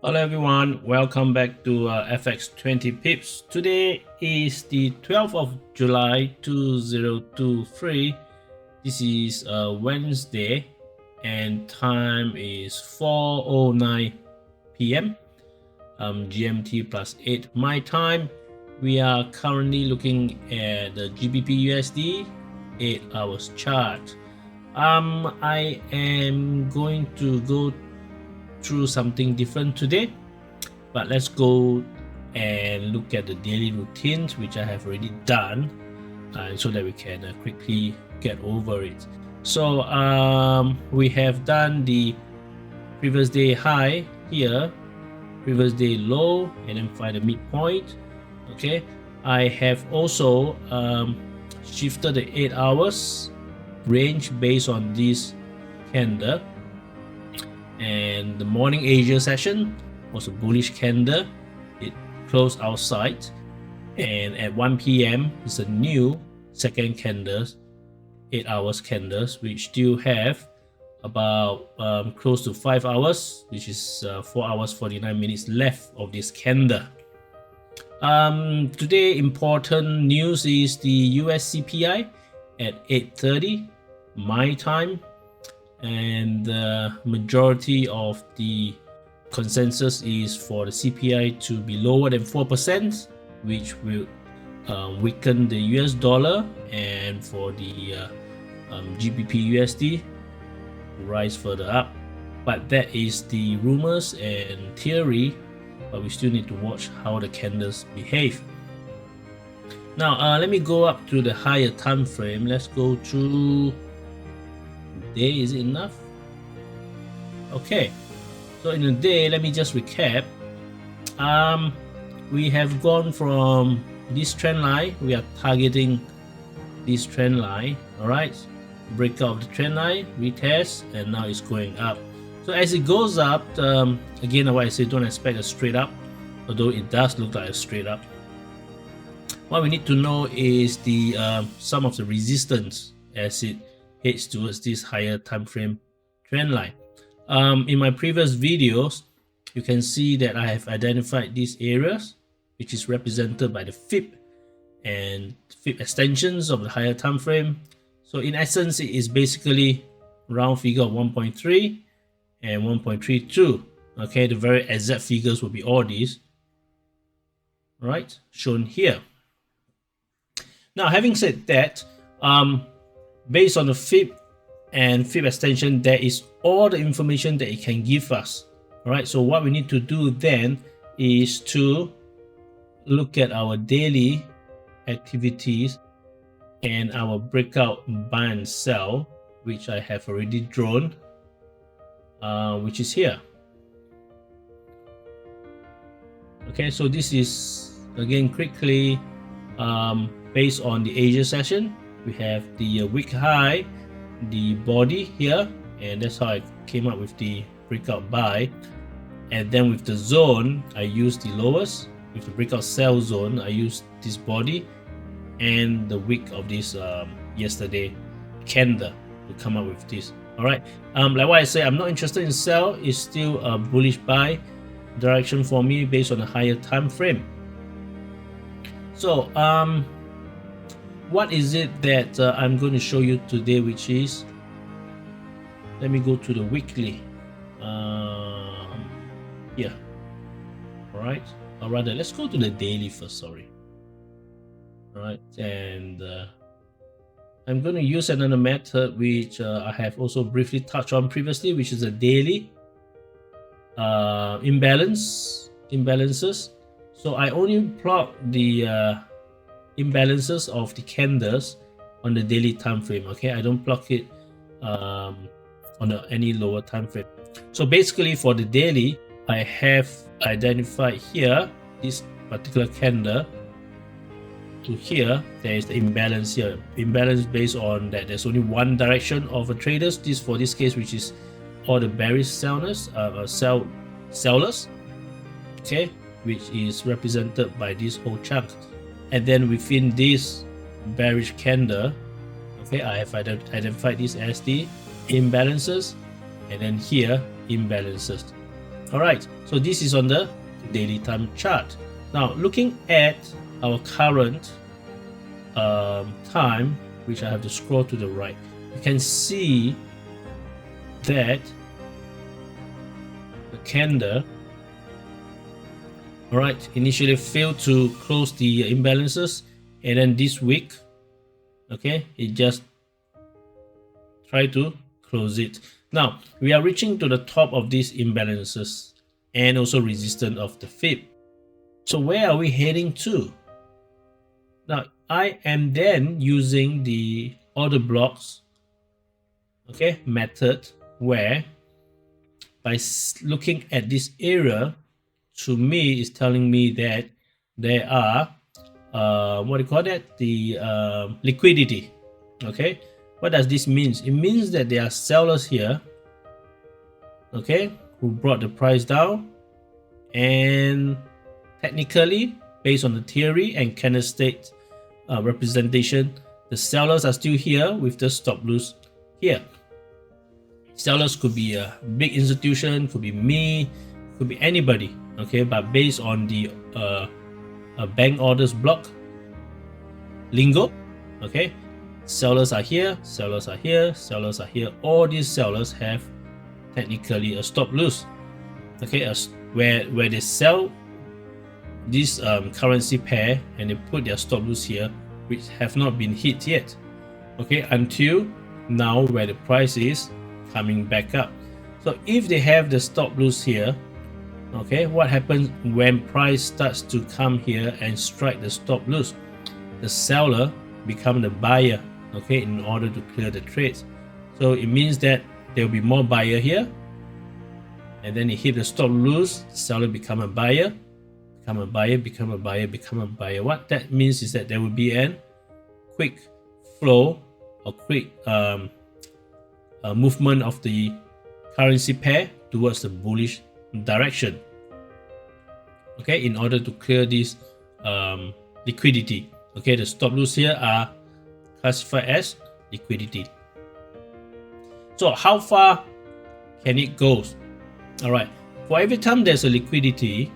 Hello everyone, welcome back to FX 20 Pips. Today is the 12th of July 2023. This is Wednesday and time is 4:09 p.m. GMT plus 8 my time. We are currently looking at the GBPUSD 8 hours chart. I am going to go through something different today, but let's go and look at the daily routines, which I have already done, so that we can quickly get over it. So we have done the previous day high here, previous day low, and then find the midpoint. Okay, I have also shifted the 8 hours range based on this candle. And the morning Asia session was a bullish candle. It closed outside, and at 1 p.m. is a new second candles, 8 hours candles, which still have about close to 5 hours, which is 4 hours 49 minutes left of this candle. Today important news is the US CPI at 8:30 my time, and the majority of the consensus is for the CPI to be lower than 4%, which will weaken the US dollar, and for the GBPUSD rise further up. But that is the rumors and theory, but we still need to watch how the candles behave. Now let me go up to the higher time frame. Let's go through day. Is it enough? Okay, so in a day, let me just recap. We have gone from this trend line. We are targeting this trend line. All right, breakout of the trend line, retest, and now it's going up. So as it goes up, again, what I say, don't expect a straight up, although it does look like a straight up. What we need to know is the some of the resistance as it heads towards this higher time frame trend line. In my previous videos, you can see that I have identified these areas, which is represented by the fib and fib extensions of the higher time frame. So in essence, it is basically round figure of 1.3 and 1.32. Okay, the very exact figures will be all these, right, shown here. Now, having said that, based on the fib and fib extension, there is all the information that it can give us. All right, so what we need to do then is to look at our daily activities and our breakout buy and sell, which I have already drawn, which is here. Okay, so this is again quickly based on the Asia session. We have the wick high, the body here, and that's how I came up with the breakout buy. And then with the zone, I used the lowest. With the breakout sell zone, I used this body and the wick of this yesterday candle to come up with this. All right, like what I say, I'm not interested in sell. It's still a bullish buy direction for me based on a higher time frame. So what is it that I'm going to show you today, which is, let me go to the weekly here. All right, or rather, let's go to the daily first. Sorry. All right, and I'm going to use another method which I have also briefly touched on previously, which is a daily imbalances. So I only plot the imbalances of the candles on the daily time frame. Okay, I don't plot it on any lower time frame. So basically for the daily, I have identified here this particular candle to here. There is the imbalance here, imbalance based on that there's only one direction of a traders, this for this case, which is all the bearish sellers, okay, which is represented by this whole chunk. And then within this bearish candle, okay, I have identified this as the imbalances, and then here imbalances. All right, so this is on the daily time chart. Now looking at our current time, which I have to scroll to the right, you can see that the candle, all right, initially failed to close the imbalances, and then this week, okay, it just tried to close it. Now we are reaching to the top of these imbalances and also resistance of the fib. So where are we heading to? Now I am then using the order blocks, okay, method, where by looking at this area, to me is telling me that there are what do you call that, the liquidity. Okay, what does this mean? It means that there are sellers here, okay, who brought the price down, and technically based on the theory and candlestick representation, the sellers are still here with the stop loss here. Sellers could be a big institution, could be me, could be anybody, okay, but based on the bank orders block lingo, okay, sellers are here, sellers are here, sellers are here. All these sellers have technically a stop loss, okay, where they sell this currency pair and they put their stop loss here, which have not been hit yet, okay, until now where the price is coming back up. So if they have the stop loss here, okay, what happens when price starts to come here and strike the stop loss? The seller become the buyer, okay, in order to clear the trades. So it means that there will be more buyer here, and then it hit the stop loss, seller become a buyer, become a buyer, become a buyer, become a buyer. What that means is that there will be a quick flow or quick movement of the currency pair towards the bullish direction, okay, in order to clear this liquidity. Okay, the stop loss here are classified as liquidity. So how far can it go? All right, for every time there's a liquidity,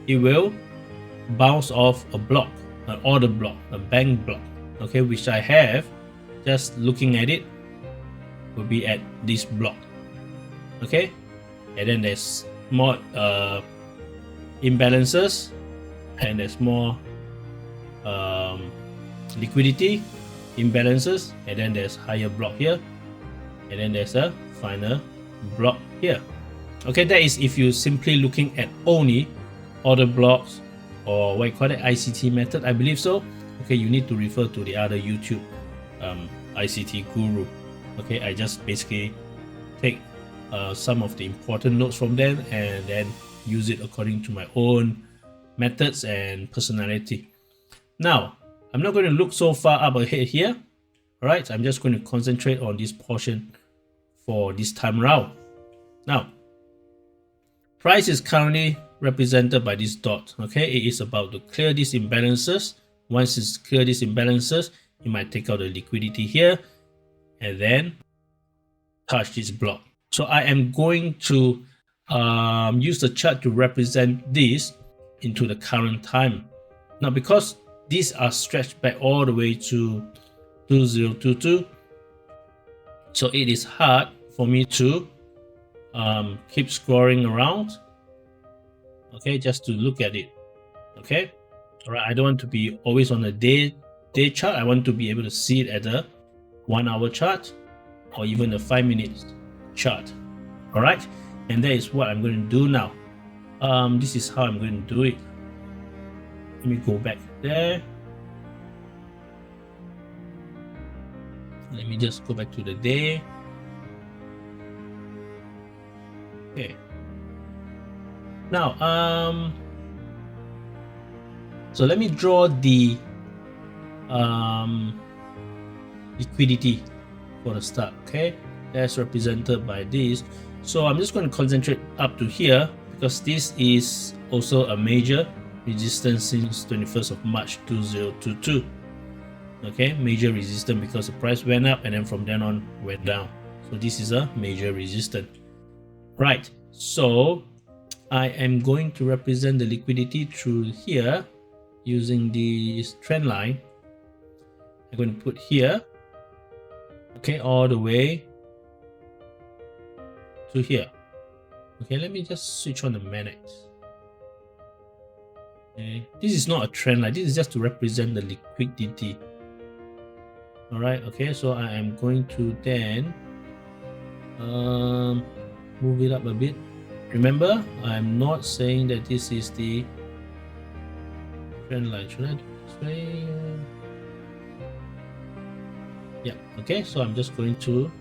it will bounce off a block, an order block, a bank block, okay, which I have, just looking at it, will be at this block, okay, and then there's more imbalances, and there's more liquidity imbalances, and then there's higher block here, and then there's a final block here. Okay, that is if you're simply looking at only order blocks, or what you call it, ICT method, I believe so. Okay, you need to refer to the other YouTube ICT guru. Okay, I just basically take some of the important notes from them and then use it according to my own methods and personality. Now, I'm not going to look so far up ahead here. All right, I'm just going to concentrate on this portion for this time around. Now, price is currently represented by this dot. Okay, it is about to clear these imbalances. Once it's clear these imbalances, you might take out the liquidity here and then touch this block. So I am going to use the chart to represent this into the current time. Now, because these are stretched back all the way to 2022, so it is hard for me to keep scrolling around, okay, just to look at it. Okay, all right, I don't want to be always on a day chart. I want to be able to see it at a 1 hour chart or even a 5 minutes chart. All right, and that is what I'm going to do now. This is how I'm going to do it. Let me go back there. Let me just go back to the day. Okay. Now, so let me draw the liquidity for the start. Okay, that's represented by this. So I'm just going to concentrate up to here because this is also a major resistance since 21st of March 2022. Okay, major resistance because the price went up and then from then on went down. So this is a major resistance. Right, So I am going to represent the liquidity through here using this trend line. I'm going to put here, okay, all the way to here. Okay, let me just switch on the Manex. Okay, this is not a trend line, this is just to represent the liquidity. All right, okay, so I am going to then move it up a bit. Remember, I'm not saying that this is the trend line. Should I do it this way? Yeah, okay, so I'm just going to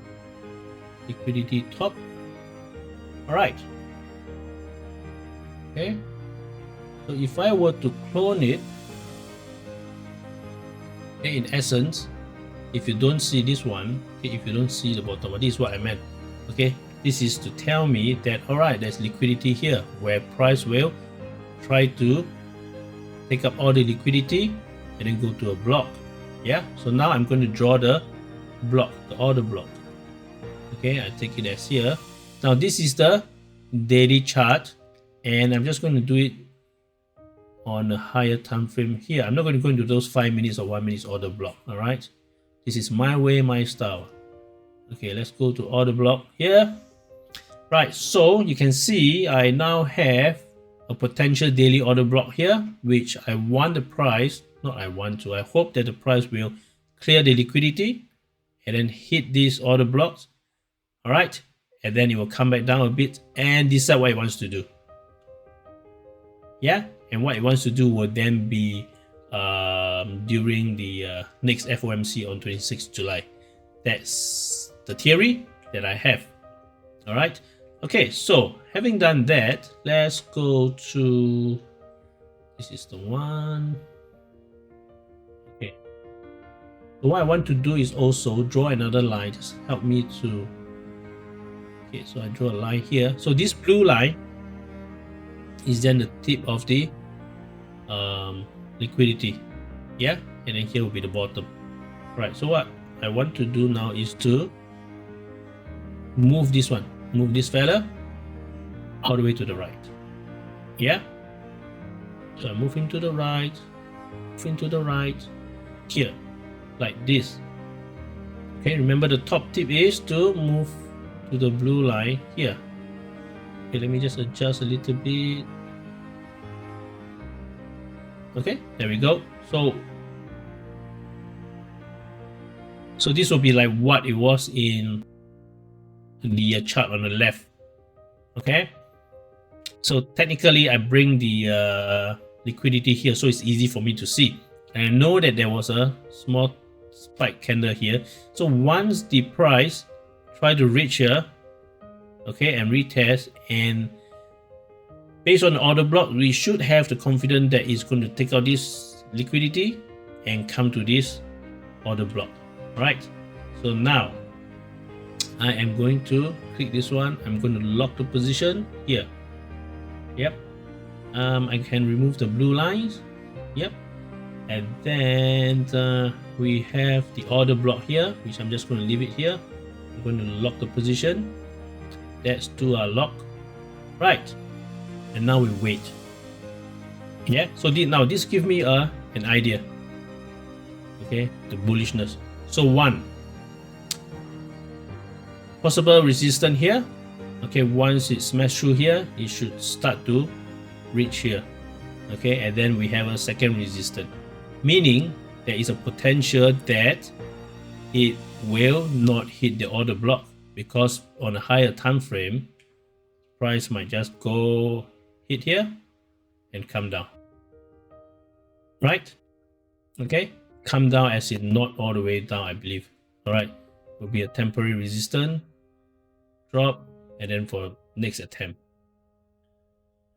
liquidity top. All right. Okay, so if I were to clone it, okay, in essence, if you don't see this one, okay, if you don't see the bottom, this is what I meant. Okay, this is to tell me that, all right, there's liquidity here where price will try to take up all the liquidity and then go to a block. Yeah, so now I'm going to draw the block, the order block. Okay, I take it as here. Now this is the daily chart, and I'm just going to do it on a higher time frame here. I'm not going to go into those 5 minutes or 1 minute order block. All right, this is my way, my style. Okay, let's go to order block here. Right, so you can see I now have a potential daily order block here, which I want the price, not I want to, I hope that the price will clear the liquidity and then hit these order blocks. All right, and then it will come back down a bit and decide what it wants to do. Yeah, and what it wants to do will then be during the next FOMC on 26th July. That's the theory that I have. All right, okay, so having done that, let's go to, this is the one. Okay, so what I want to do is also draw another line. Just help me to, okay, so I draw a line here. So this blue line is then the tip of the liquidity. Yeah, and then here will be the bottom. Right, so what I want to do now is to move this one, move this fella all the way to the right. Yeah, so I move him to the right, move him to the right here, like this. Okay, remember the top tip is to move to the blue line here. Okay, let me just adjust a little bit. Okay, there we go. So this will be like what it was in the chart on the left. Okay, so technically I bring the liquidity here so it's easy for me to see, and I know that there was a small spike candle here. So once the price try to reach here, okay, and retest, and based on the order block, we should have the confidence that it's going to take out this liquidity and come to this order block. Right, so now I am going to click this one. I'm going to lock the position here. Yep, I can remove the blue lines. Yep, and then we have the order block here, which I'm just going to leave it here. I'm going to lock the position. That's to our lock. Right, and now we wait. Yeah, so now this gives me an idea. Okay, the bullishness. So one possible resistance here. Okay, once it smashed through here, it should start to reach here. Okay, and then we have a second resistance, meaning there is a potential that it will not hit the order block, because on a higher time frame, price might just go hit here and come down. Right? Okay, come down as in not all the way down, I believe. All right, will be a temporary resistance, drop, and then for next attempt.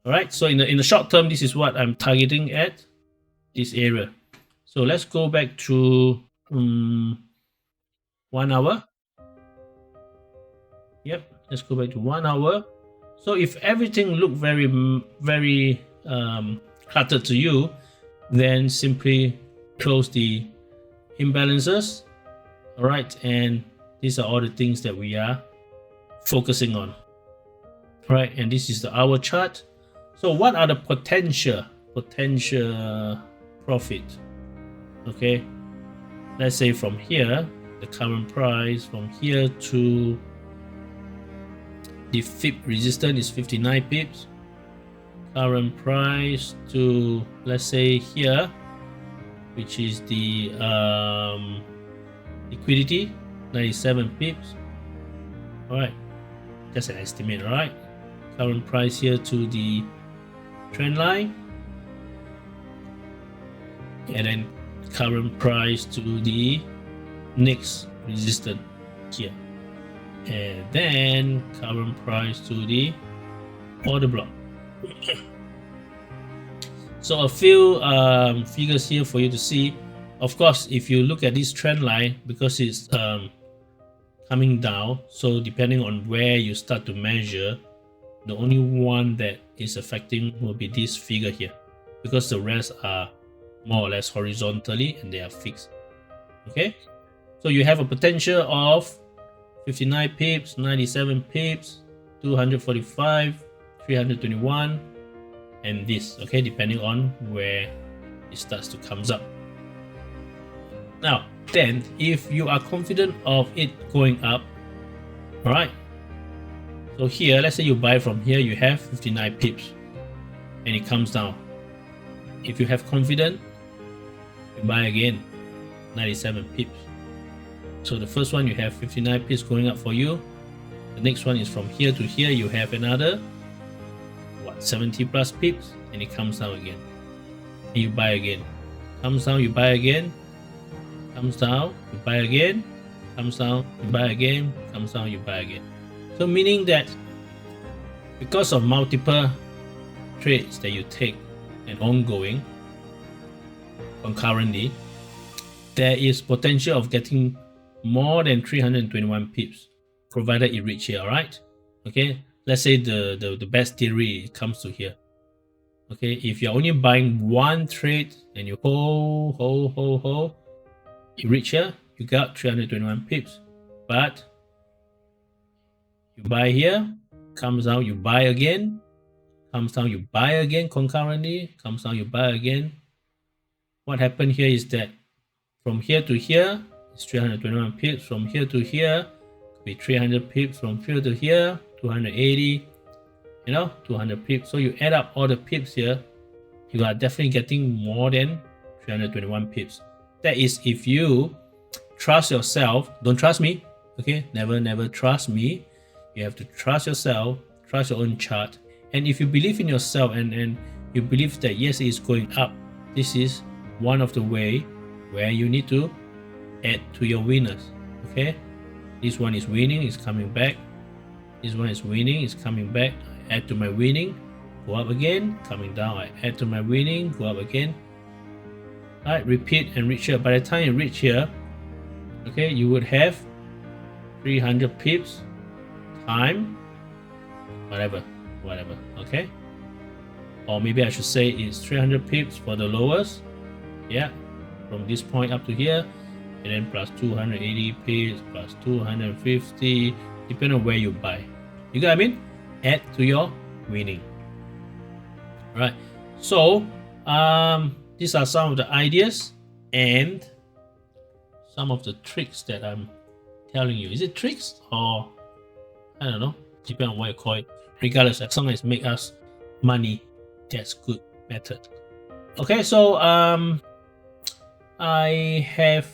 All right, so in the short term, this is what I'm targeting at, this area. So let's go back to 1 hour. Yep, let's go back to 1 hour. So if everything look very cluttered to you, then simply close the imbalances. All right, and these are all the things that we are focusing on. right? And this is the hour chart. So what are the potential profit? Okay, let's say from here, the current price from here to the FIP resistance is 59 pips. Current price to, let's say here, which is the liquidity, 97 pips. All right, just an estimate. All right, current price here to the trend line, and then current price to the next resistance here, and then current price to the order block. So a few figures here for you to see. Of course, if you look at this trend line, because it's coming down, so depending on where you start to measure, the only one that is affecting will be this figure here, because the rest are more or less horizontally and they are fixed. Okay, so you have a potential of 59 pips, 97 pips, 245, 321, and this, okay, depending on where it starts to comes up. Now then, if you are confident of it going up, all right, so here, let's say you buy from here, you have 59 pips and it comes down. If you have confidence, you buy again, 97 pips. So the first one, you have 59 pips going up for you. The next one is from here to here, you have another 70 plus pips, and it comes down again, and you buy again. Comes down, you buy again. Comes down, you buy again. Comes down, you buy again. Comes down, you buy again. So meaning that because of multiple trades that you take and ongoing concurrently, there is potential of getting more than 321 pips, provided it reach here. All right, okay, let's say the best theory comes to here. Okay, if you're only buying one trade and you hold, you reach here, you got 321 pips. But you buy here, comes down, you buy again, comes down, you buy again concurrently, comes down, you buy again. What happened here is that from here to here, it's 321 pips. From here to here, could be 300 pips. From here to here, 280, 200 pips. So you add up all the pips here, you are definitely getting more than 321 pips. That is if you trust yourself. Don't trust me, okay? Never trust me. You have to trust yourself, trust your own chart. And if you believe in yourself and you believe that yes, it is going up, this is one of the way where you need to add to your winners. Okay, this one is winning, is coming back. This one is winning, is coming back. I add to my winning, go up again, coming down. I add to my winning, go up again. All right, repeat and reach here. By the time you reach here, okay, you would have 300 pips time whatever, okay, or maybe I should say it's 300 pips for the lowest, yeah, from this point up to here, and then plus 280 pips plus 250, depending on where you buy. You get what I mean? Add to your winning. All right, so these are some of the ideas and some of the tricks that I'm telling you. Is it tricks or I don't know, depending on what you call it. Regardless, as long as it make us money, that's good method. Okay, so I have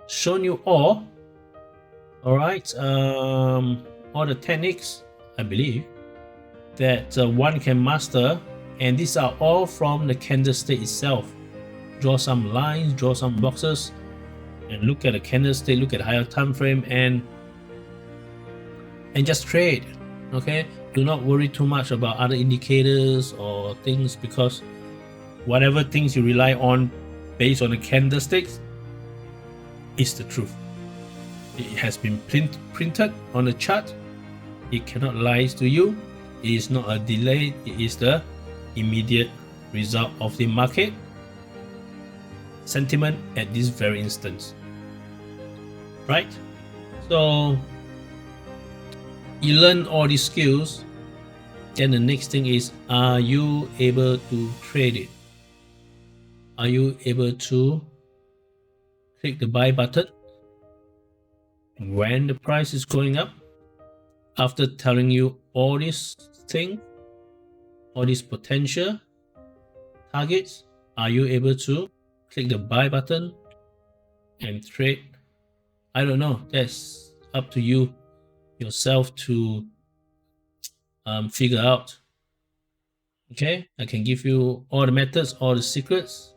shown you all right, all the techniques, I believe, that one can master, and these are all from the candlestick itself. Draw some lines, draw some boxes, and look at the candlestick, look at the higher time frame, and just trade. Okay, do not worry too much about other indicators or things, because whatever things you rely on based on the candlesticks is the truth. It has been printed on the chart. It cannot lie to you. It is not a delay. It is the immediate result of the market sentiment at this very instance, right? So you learn all these skills, then the next thing is, are you able to trade it? Are you able to click the buy button when the price is going up? After telling you all these things, all these potential targets, are you able to click the buy button and trade? I don't know. That's up to you yourself to figure out. Okay, I can give you all the methods, all the secrets,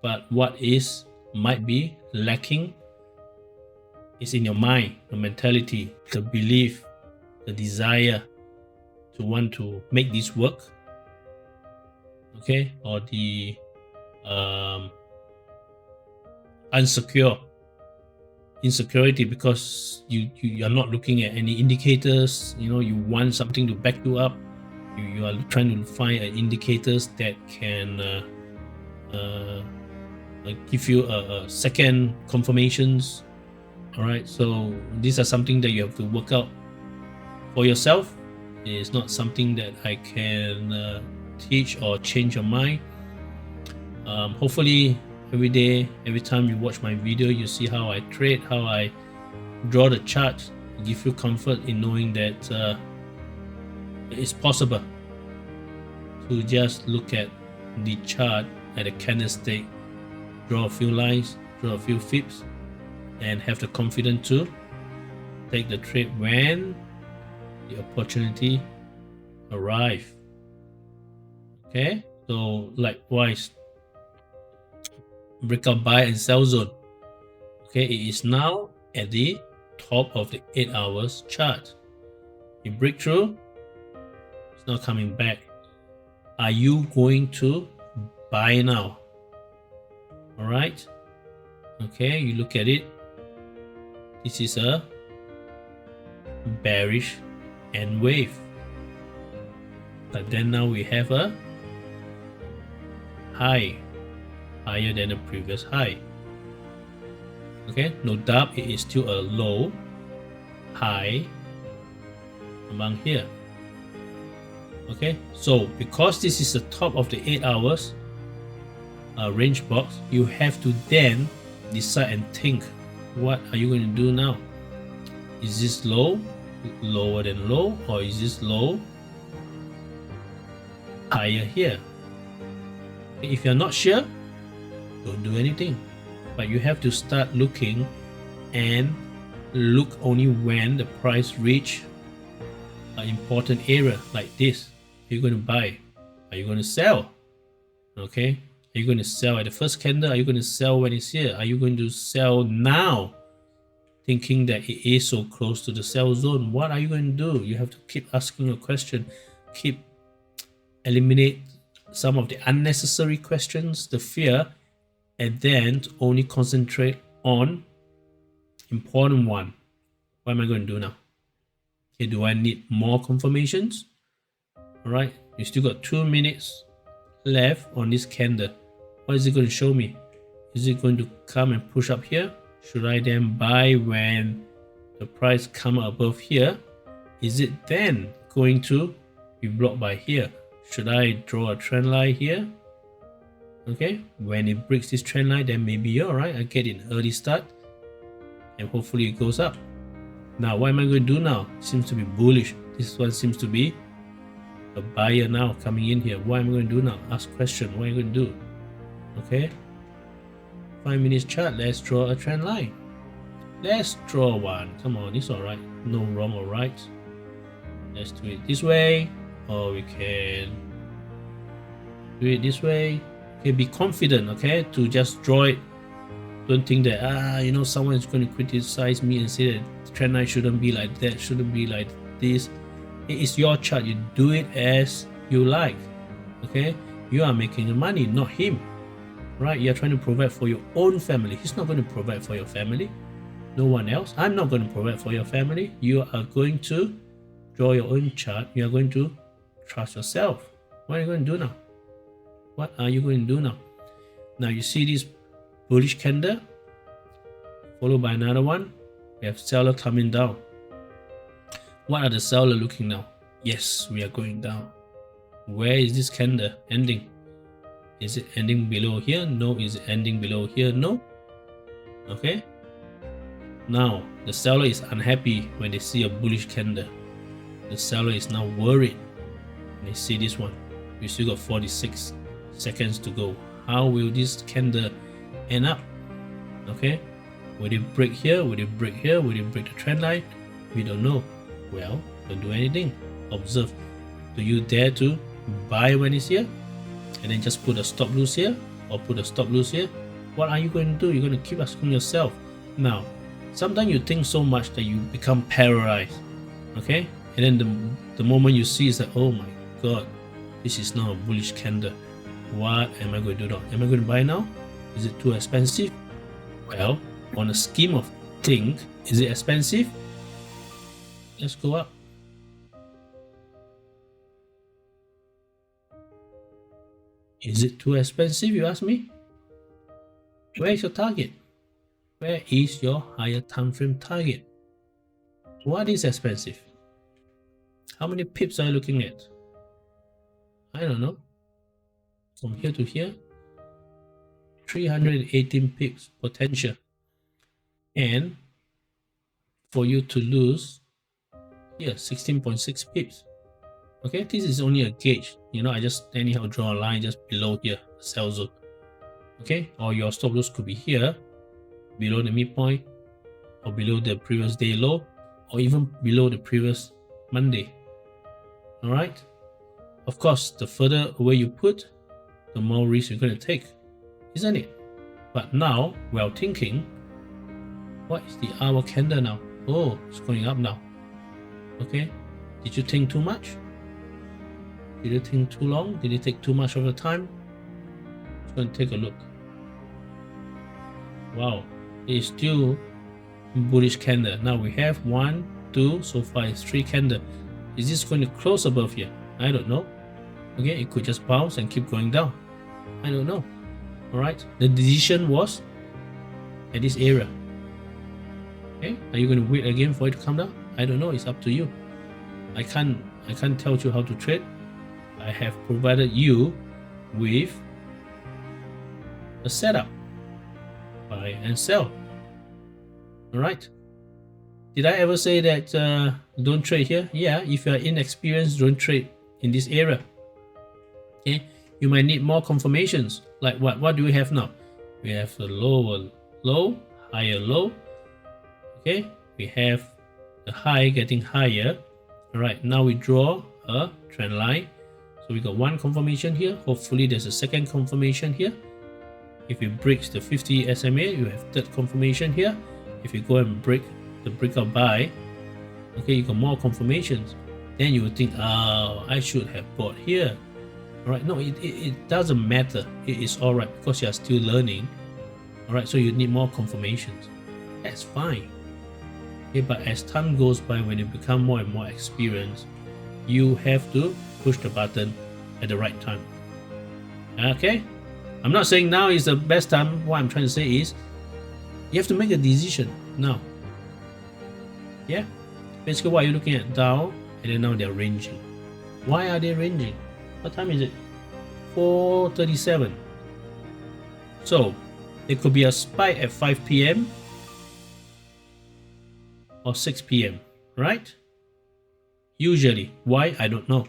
but what might be lacking is in your mind, the mentality, the belief, the desire to want to make this work. Okay, or the insecurity because you are not looking at any indicators. You know, you want something to back you up. You are trying to find indicators that can give you a second confirmations. All right, so these are something that you have to work out for yourself. It's not something that I can teach or change your mind. Hopefully every day, every time you watch my video, you see how I trade, how I draw the chart, give you comfort in knowing that it's possible to just look at the chart at a candlestick, draw a few lines, draw a few fibs, and have the confidence to take the trade when the opportunity arrive. Okay, so likewise, breakout buy and sell zone. Okay, it is now at the top of the 8 hours chart. It break through, it's not coming back. Are you going to buy now? All right, okay, you look at it. This is a bearish N wave, but then now we have a high higher than the previous high. Okay, no doubt it is still a low high among here. Okay, so because this is the top of the 8 hours range box, you have to then decide and think, what are you going to do now? Is this low lower than low, or is this low higher here? Okay, if you're not sure, don't do anything, but you have to start looking and look only when the price reach an important area like this. Are you going to buy? Are you going to sell? Okay, are you going to sell at the first candle? Are you going to sell when it's here? Are you going to sell now, thinking that it is so close to the sell zone? What are you going to do? You have to keep asking a question, eliminate some of the unnecessary questions, the fear, and then only concentrate on important one. What am I going to do now? Okay, do I need more confirmations? All right, you still got 2 minutes left on this candle. What is it going to show me? Is it going to come and push up here? Should I then buy when the price come above here? Is it then going to be blocked by here? Should I draw a trend line here? Okay, when it breaks this trend line, then maybe all right, I get an early start and hopefully it goes up. Now what am I going to do now? Seems to be bullish. This one seems to be a buyer now coming in here. What am I going to do now? Ask question. What am I going to do? Okay, 5 minutes chart. Let's draw a trend line. Let's draw one. Come on, it's all right. No wrong or right. Let's do it this way, or we can do it this way. Okay, be confident. Okay, to just draw it. Don't think that someone is going to criticize me and say that the trend line shouldn't be like that, shouldn't be like this. It is your chart. You do it as you like. Okay, you are making the money, not him. Right? You are trying to provide for your own family. He's not going to provide for your family. No one else. I'm not going to provide for your family. You are going to draw your own chart. You are going to trust yourself. What are you going to do now? What are you going to do now? Now you see this bullish candle followed by another one. We have seller coming down. What are the seller looking now? Yes, we are going down. Where is this candle ending? Is it ending below here? No. Is it ending below here? No. Okay. Now the seller is unhappy when they see a bullish candle. The seller is now worried when they see this one. We still got 46 seconds to go. How will this candle end up? Okay. Will it break here? Will it break here? Will it break the trend line? We don't know. Well, don't do anything. Observe. Do you dare to buy when it's here? And then just put a stop loss here or put a stop loss here? What are you going to do? You're going to keep asking yourself. Now, sometimes you think so much that you become paralyzed. Okay? And then the moment you see is that, oh my god, this is now a bullish candle. What am I going to do now? Am I going to buy now? Is it too expensive? Well, on a scheme of things, is it expensive? Let's go up. Is it too expensive, you ask me? Where is your target? Where is your higher time frame target? What is expensive? How many pips are you looking at? I don't know. From here to here, 318 pips potential. And for you to lose here, 16.6 pips. Okay, this is only a gauge. You know, I just anyhow draw a line just below here, sell zone. Okay, or your stop loss could be here, below the midpoint, or below the previous day low, or even below the previous Monday. All right. Of course, the further away you put, the more risk you're going to take, isn't it? But now, while thinking, what is the hour candle now? Oh, it's going up now. Okay. Did you think too much? Did you think too long? Did it take too much of your time? Let's go and take a look. Wow, it is still bullish candle. Now we have 1, 2, so far it's 3 candle. Is this going to close above here? I don't know. Okay, it could just bounce and keep going down. I don't know. All right, the decision was at this area. Okay, are you going to wait again for it to come down? I don't know. It's up to you. I can't tell you how to trade. I have provided you with a setup. Buy and sell. All right. Did I ever say that don't trade here? Yeah, if you are inexperienced, don't trade in this area. Okay, you might need more confirmations. Like what? What do we have now? We have a lower low, higher low. Okay, we have the high getting higher. All right, now we draw a trend line. So we got one confirmation here. Hopefully there's a second confirmation here. If it breaks the 50 SMA, you have third confirmation here. If you go and break the breakout buy, okay, you got more confirmations. Then you would think, oh, I should have bought here. All right, no, it doesn't matter. It is all right because you are still learning. All right, so you need more confirmations. That's fine. Okay, but as time goes by, when you become more and more experienced, you have to push the button at the right time. Okay, I'm not saying now is the best time. What I'm trying to say is you have to make a decision now. Yeah, basically what you're looking at, Dow, and then now they're ranging. Why are they ranging? What time is it? 4:37. So it could be a spike at 5 p.m. or 6 p.m. right? Usually. Why? I don't know.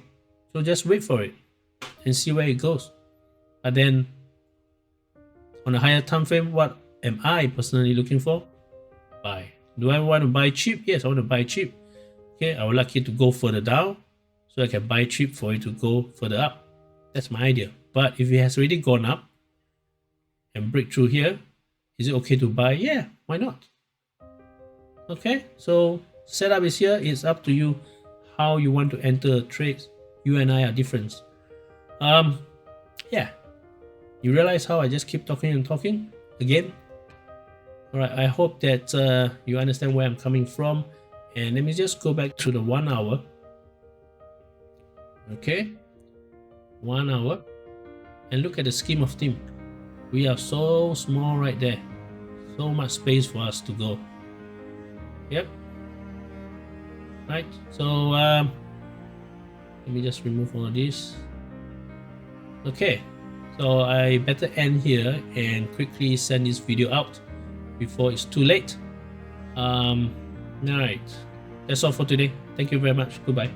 So just wait for it and see where it goes. But then on a higher time frame, what am I personally looking for? Buy. Do I want to buy cheap? Yes, I want to buy cheap. Okay, I would like it to go further down so I can buy cheap for it to go further up. That's my idea. But if it has already gone up and break through here, is it okay to buy? Yeah, why not? Okay, so setup is here. It's up to you how you want to enter trades. You and I are different. Yeah. You realize how I just keep talking and talking again? Alright, I hope that you understand where I'm coming from. And let me just go back to the 1 hour. Okay, 1 hour. And look at the scheme of things. We are so small right there. So much space for us to go. Yep. right? So let me just remove all this. Okay, so I better end here and quickly send this video out before it's too late. All right, that's all for today. Thank you very much. Goodbye.